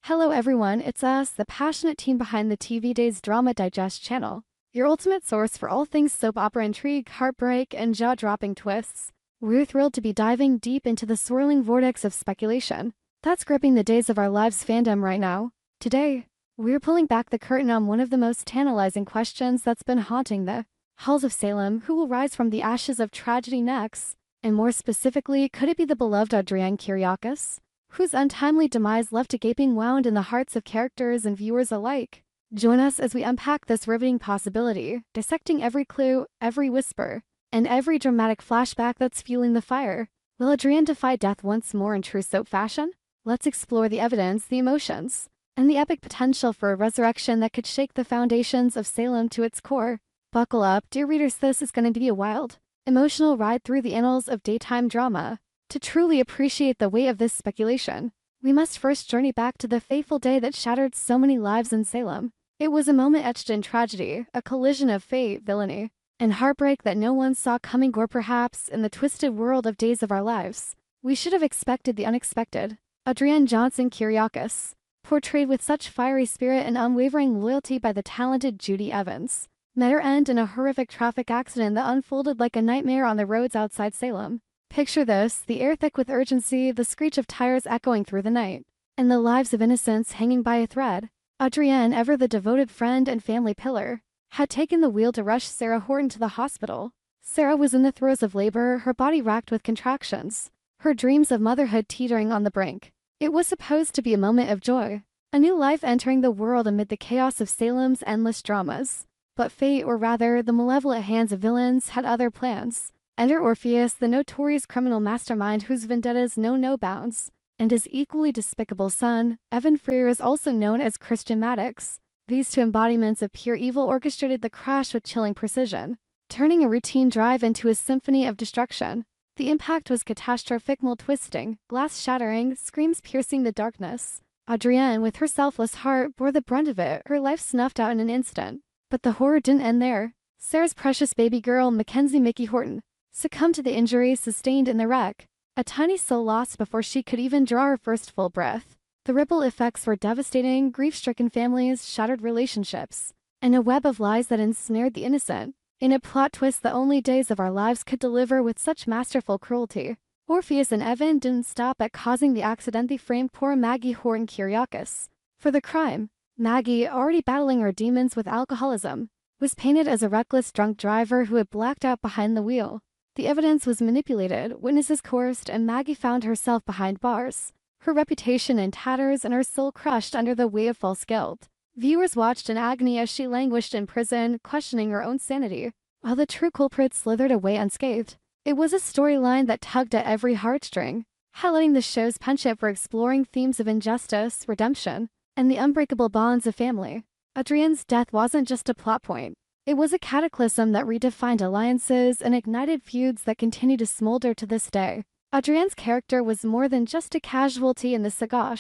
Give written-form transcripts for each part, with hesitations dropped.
Hello everyone, it's us, the passionate team behind the TV Days Drama Digest channel, your ultimate source for all things soap opera intrigue, heartbreak, and jaw-dropping twists. We're thrilled to be diving deep into the swirling vortex of speculation that's gripping the Days of Our Lives fandom right now. Today, we're pulling back the curtain on one of the most tantalizing questions that's been haunting the halls of Salem: who will rise from the ashes of tragedy next? And more specifically, could it be the beloved Adrienne Kyriakis, whose untimely demise left a gaping wound in the hearts of characters and viewers alike? Join us as we unpack this riveting possibility, dissecting every clue, every whisper, and every dramatic flashback that's fueling the fire. Will Adrienne defy death once more in true soap fashion? Let's explore the evidence, the emotions, and the epic potential for a resurrection that could shake the foundations of Salem to its core. Buckle up, dear readers, this is going to be a wild, emotional ride through the annals of daytime drama. To truly appreciate the weight of this speculation, we must first journey back to the fateful day that shattered so many lives in Salem. It was a moment etched in tragedy, a collision of fate, villainy, and heartbreak that no one saw coming, or perhaps, in the twisted world of Days of Our Lives, we should have expected the unexpected. Adrienne Johnson Kyriakis, portrayed with such fiery spirit and unwavering loyalty by the talented Judi Evans, met her end in a horrific traffic accident that unfolded like a nightmare on the roads outside Salem. Picture this: the air thick with urgency, the screech of tires echoing through the night, and the lives of innocents hanging by a thread. Adrienne, ever the devoted friend and family pillar, had taken the wheel to rush Sarah Horton to the hospital. Sarah was in the throes of labor, her body racked with contractions, her dreams of motherhood teetering on the brink. It was supposed to be a moment of joy, a new life entering the world amid the chaos of Salem's endless dramas. But fate, or rather the malevolent hands of villains, had other plans. Enter Orpheus, the notorious criminal mastermind whose vendettas know no bounds, and his equally despicable son, Evan Frears, also known as Christian Maddox. These two embodiments of pure evil orchestrated the crash with chilling precision, turning a routine drive into a symphony of destruction. The impact was catastrophic, mold twisting, glass shattering, screams piercing the darkness. Adrienne, with her selfless heart, bore the brunt of it, her life snuffed out in an instant. But the horror didn't end there. Sarah's precious baby girl, Mackenzie Mickey Horton, succumbed to the injuries sustained in the wreck, a tiny soul lost before she could even draw her first full breath. The ripple effects were devastating: grief-stricken families, shattered relationships, and a web of lies that ensnared the innocent. In a plot twist that only Days of Our Lives could deliver with such masterful cruelty, Orpheus and Evan didn't stop at causing the accident. They framed poor Maggie Horton Kyriakis for the crime. Maggie, already battling her demons with alcoholism, was painted as a reckless drunk driver who had blacked out behind the wheel. The evidence was manipulated, witnesses coerced, and Maggie found herself behind bars, her reputation in tatters and her soul crushed under the weight of false guilt. Viewers watched in agony as she languished in prison, questioning her own sanity, while the true culprit slithered away unscathed. It was a storyline that tugged at every heartstring, highlighting the show's penchant for exploring themes of injustice, redemption, and the unbreakable bonds of family. Adrienne's death wasn't just a plot point. It was a cataclysm that redefined alliances and ignited feuds that continue to smolder to this day. Adrienne's character was more than just a casualty in the saga,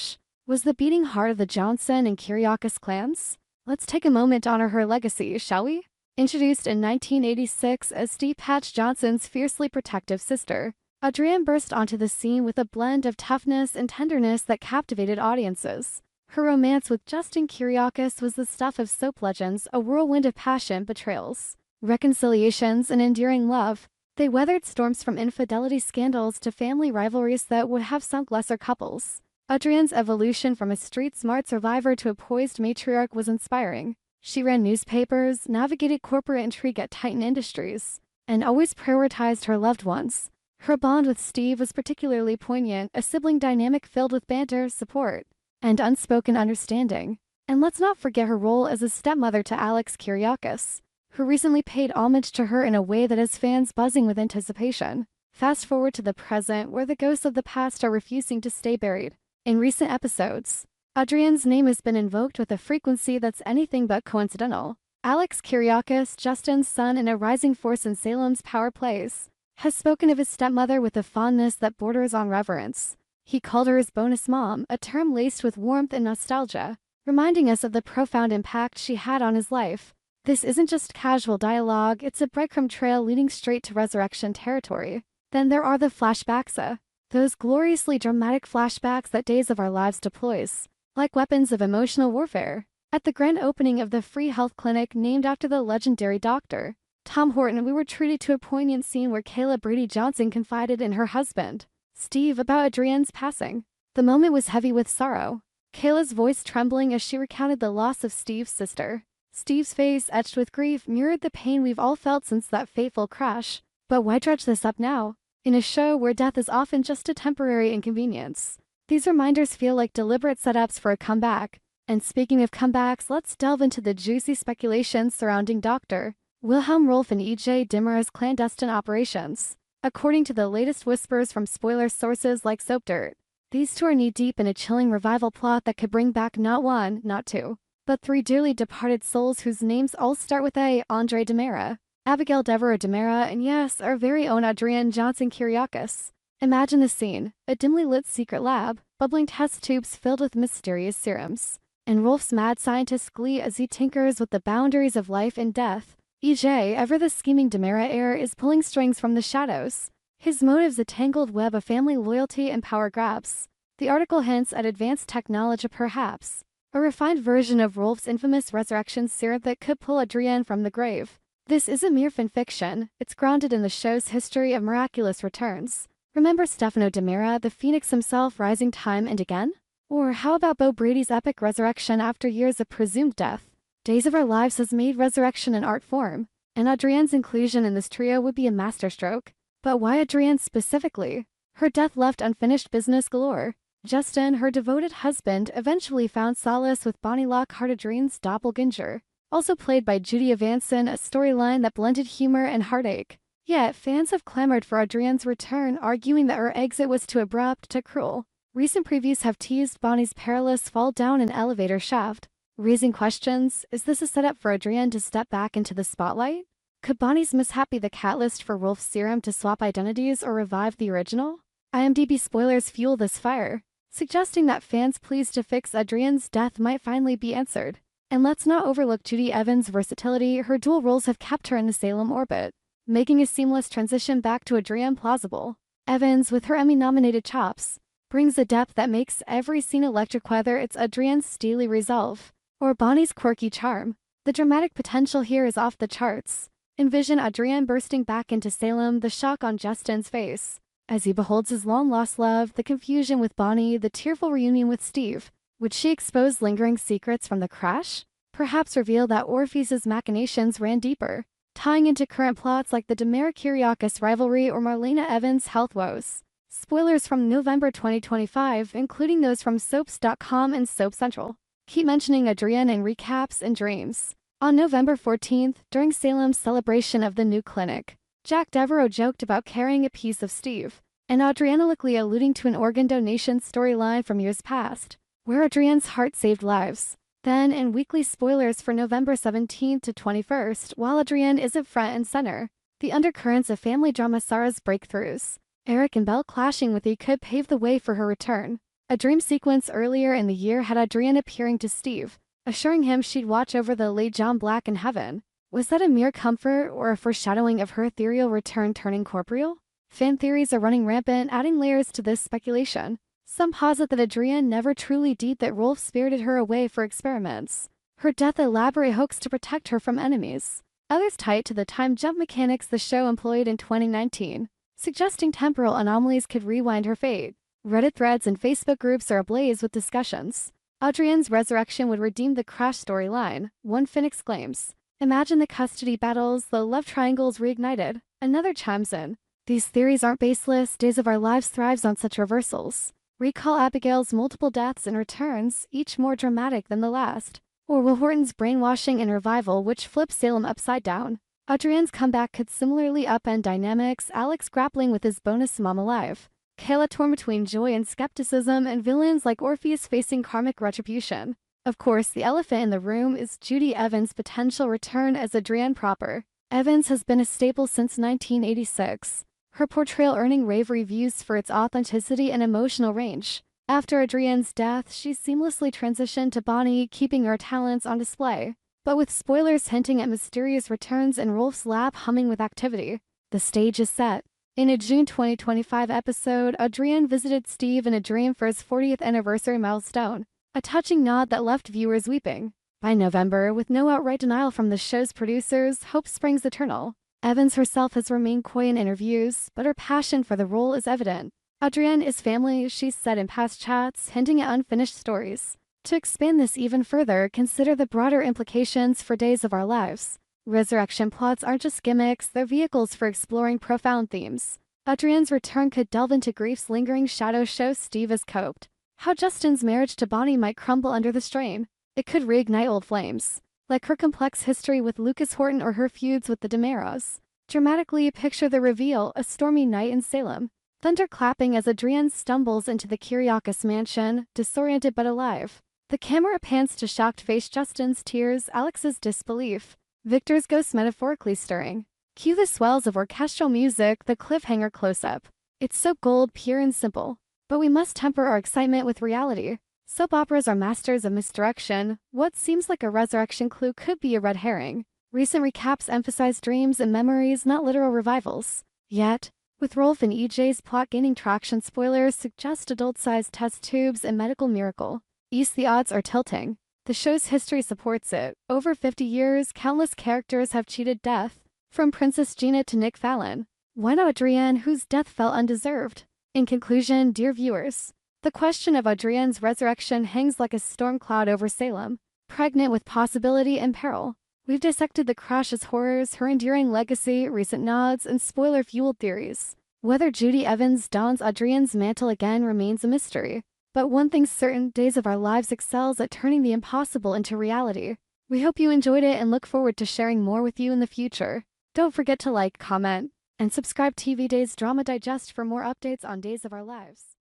was the beating heart of the Johnson and Kyriakis clans. Let's take a moment to honor her legacy, shall we? Introduced in 1986 as Steve Patch Johnson's fiercely protective sister, Adrienne burst onto the scene with a blend of toughness and tenderness that captivated audiences. Her romance with Justin Kyriakis was the stuff of soap legends, a whirlwind of passion, betrayals, reconciliations, and enduring love. They weathered storms from infidelity scandals to family rivalries that would have sunk lesser couples. Adrienne's evolution from a street-smart survivor to a poised matriarch was inspiring. She ran newspapers, navigated corporate intrigue at Titan Industries, and always prioritized her loved ones. Her bond with Steve was particularly poignant, a sibling dynamic filled with banter, support, and unspoken understanding. And let's not forget her role as a stepmother to Alex Kyriakis, who recently paid homage to her in a way that has fans buzzing with anticipation. Fast forward to the present, where the ghosts of the past are refusing to stay buried. In recent episodes, Adrienne's name has been invoked with a frequency that's anything but coincidental. Alex Kyriakis, Justin's son and a rising force in Salem's power plays, has spoken of his stepmother with a fondness that borders on reverence. He called her his bonus mom, a term laced with warmth and nostalgia, reminding us of the profound impact she had on his life. This isn't just casual dialogue, it's a breadcrumb trail leading straight to resurrection territory. Then there are the flashbacks, those gloriously dramatic flashbacks that Days of Our Lives deploys. like weapons of emotional warfare. At the grand opening of the free health clinic named after the legendary Dr. Tom Horton, we were treated to a poignant scene where Kayla Brady Johnson confided in her husband, Steve, about Adrienne's passing. The moment was heavy with sorrow, Kayla's voice trembling as she recounted the loss of Steve's sister. Steve's face, etched with grief, mirrored the pain we've all felt since that fateful crash. But why dredge this up now, in a show where death is often just a temporary inconvenience? These reminders feel like deliberate setups for a comeback. And speaking of comebacks, let's delve into the juicy speculation surrounding Dr. Wilhelm Rolf and E.J. Dimmer's clandestine operations. According to the latest whispers from spoiler sources like Soap Dirt, these two are knee-deep in a chilling revival plot that could bring back not one, not two, but three dearly departed souls whose names all start with A: Andre Demera, Abigail Devereux Demera, and yes, our very own Adrienne Johnson Kyriakis. Imagine the scene: a dimly lit secret lab, bubbling test tubes filled with mysterious serums, and Rolf's mad scientist glee as he tinkers with the boundaries of life and death. EJ, ever the scheming Demera heir, is pulling strings from the shadows. His motives a tangled web of family loyalty and power grabs. The article hints at advanced technology, perhaps a refined version of Rolf's infamous resurrection serum that could pull Adrienne from the grave. This isn't mere fanfiction, it's grounded in the show's history of miraculous returns. Remember Stefano Demera, the Phoenix himself, rising time and again? Or how about Bo Brady's epic resurrection after years of presumed death? Days of Our Lives has made resurrection an art form, and Adrienne's inclusion in this trio would be a masterstroke. But why Adrienne specifically? Her death left unfinished business galore. Justin, her devoted husband, eventually found solace with Bonnie Lockhart, Adrienne's doppelganger, also played by Judi Evans, a storyline that blended humor and heartache. Yet, fans have clamored for Adrienne's return, arguing that her exit was too abrupt, too cruel. Recent previews have teased Bonnie's perilous fall down an elevator shaft, raising questions. Is this a setup for Adrienne to step back into the spotlight? Could Bonnie's mishap be the catalyst for Rolf's serum to swap identities or revive the original? IMDb spoilers fuel this fire, suggesting that fans pleased to fix Adrienne's death might finally be answered. And let's not overlook Judi Evans' versatility. Her dual roles have kept her in the Salem orbit, making a seamless transition back to Adrienne plausible. Evans, with her Emmy-nominated chops, brings a depth that makes every scene electric, whether it's Adrienne's steely resolve or Bonnie's quirky charm. The dramatic potential here is off the charts. Envision Adrienne bursting back into Salem, the shock on Justin's face as he beholds his long-lost love, the confusion with Bonnie, the tearful reunion with Steve. Would she expose lingering secrets from the crash? Perhaps reveal that Orpheus's machinations ran deeper, tying into current plots like the Demera-Kyriakis rivalry or Marlena Evans' health woes. Spoilers from November 2025, including those from Soaps.com and Soap Central, keep mentioning Adrienne in recaps and dreams. On November 14th, during Salem's celebration of the new clinic, Jack Devereaux joked about carrying a piece of Steve, and Adrienne alluding to an organ donation storyline from years past, where Adrienne's heart saved lives. Then, in weekly spoilers for November 17th to 21st, while Adrienne isn't front and center, the undercurrents of family drama Sarah's breakthroughs, Eric and Belle clashing with E could pave the way for her return. A dream sequence earlier in the year had Adrienne appearing to Steve, assuring him she'd watch over the late John Black in heaven. Was that a mere comfort or a foreshadowing of her ethereal return turning corporeal? Fan theories are running rampant, adding layers to this speculation. Some posit that Adrienne never truly died, that Rolf spirited her away for experiments, her death elaborate hoax to protect her from enemies. Others tie it to the time jump mechanics the show employed in 2019, suggesting temporal anomalies could rewind her fate. Reddit threads and Facebook groups are ablaze with discussions. Adrienne's resurrection would redeem the crash storyline, one fan exclaims. Imagine the custody battles, the love triangles reignited. Another chimes in. These theories aren't baseless. Days of Our Lives thrives on such reversals. Recall Abigail's multiple deaths and returns, each more dramatic than the last. Or Will Horton's brainwashing and revival, which flips Salem upside down. Adrienne's comeback could similarly upend dynamics, Alex grappling with his bonus mom alive, Kayla torn between joy and skepticism, and villains like Orpheus facing karmic retribution. Of course, the elephant in the room is Judi Evans' potential return as Adrienne proper. Evans has been a staple since 1986, her portrayal earning rave reviews for its authenticity and emotional range. After Adrienne's death, she seamlessly transitioned to Bonnie, keeping her talents on display, but with spoilers hinting at mysterious returns and Rolf's lab humming with activity. The stage is set. In a June 2025 episode, Adrienne visited Steve in a dream for his 40th anniversary milestone. a touching nod that left viewers weeping. By November, with no outright denial from the show's producers, hope springs eternal. Evans herself has remained coy in interviews, but her passion for the role is evident. Adrienne is family, she's said in past chats, hinting at unfinished stories. To expand this even further, consider the broader implications for Days of Our Lives. Resurrection plots aren't just gimmicks, they're vehicles for exploring profound themes. Adrienne's return could delve into grief's lingering shadows, show Steve has coped. How Justin's marriage to Bonnie might crumble under the strain. It could reignite old flames, like her complex history with Lucas Horton or her feuds with the DeMeros. Dramatically picture the reveal, a stormy night in Salem. Thunder clapping as Adrienne stumbles into the Kyriakis mansion, disoriented but alive. The camera pans to shocked-faced Justin's tears, Alex's disbelief. Victor's ghost metaphorically stirring. Cue the swells of orchestral music, the cliffhanger close-up. It's so gold, pure and simple. But we must temper our excitement with reality. Soap operas are masters of misdirection. What seems like a resurrection clue could be a red herring. Recent recaps emphasize dreams and memories, not literal revivals. Yet, with Rolf and EJ's plot gaining traction, spoilers suggest adult-sized test tubes and medical miracle. The odds are tilting. The show's history supports it. Over 50 years, countless characters have cheated death, from Princess Gina to Nick Fallon. Why not Adrienne, whose death felt undeserved? In conclusion, dear viewers, the question of Adrienne's resurrection hangs like a storm cloud over Salem, pregnant with possibility and peril. We've dissected the crash's horrors, her enduring legacy, recent nods, and spoiler-fueled theories. Whether Judi Evans dons Adrienne's mantle again remains a mystery. But one thing's certain, Days of Our Lives excels at turning the impossible into reality. We hope you enjoyed it and look forward to sharing more with you in the future. Don't forget to like, comment, and subscribe TV Days Drama Digest for more updates on Days of Our Lives.